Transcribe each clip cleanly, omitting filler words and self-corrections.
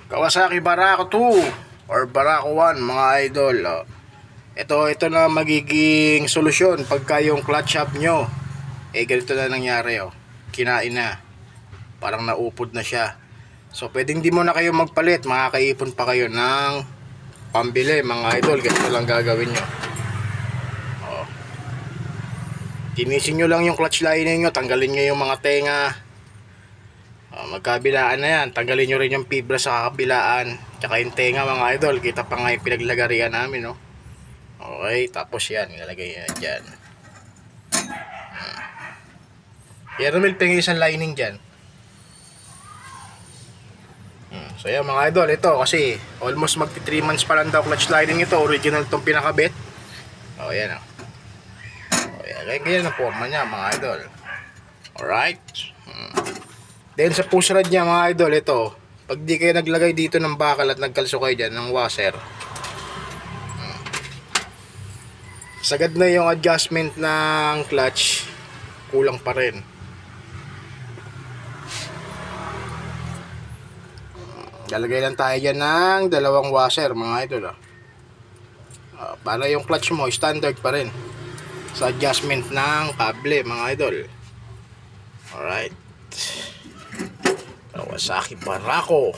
Kawasaki Barako 2 or Barako 1 mga idol. Ito na magiging solusyon pagka yung clutch shop nyo ganito na nangyari. Kinain na, parang naupod na siya. So pwedeng di mo na kayo magpalit, makakaipon pa kayo ng pambili mga idol. Ganito lang gagawin nyo. Tinisin nyo lang yung clutch lining nyo, tanggalin nyo yung mga tenga. Magkabilaan na yan, tanggalin nyo rin yung fibra sa kabilaan, tsaka yung tenga mga idol. Kita pa nga yung pinaglagarian namin, no? Okay, tapos yan, ilalagay nyo dyan. Romel, pengi isang lining dyan. So yan mga idol, ito kasi almost magti 3 months pa lang daw clutch lining ito. Original itong pinakabit. Yan o. Ganyan ang forma niya mga idol. Alright. Then sa push rod niya mga idol, ito, pag di kayo naglagay dito ng bakal at nagkalso kayo dyan ng washer, sagad na yung adjustment ng clutch, kulang pa rin. Lalagay lang tayo dyan ng dalawang washer mga idol. Para yung clutch mo standard pa rin sa adjustment ng kable mga idol. Alright. Kawasaki Barako.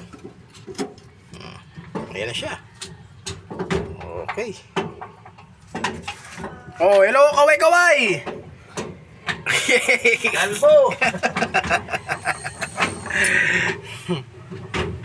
Ayan na siya. Okay. Hello kaway-kaway. Kalbo.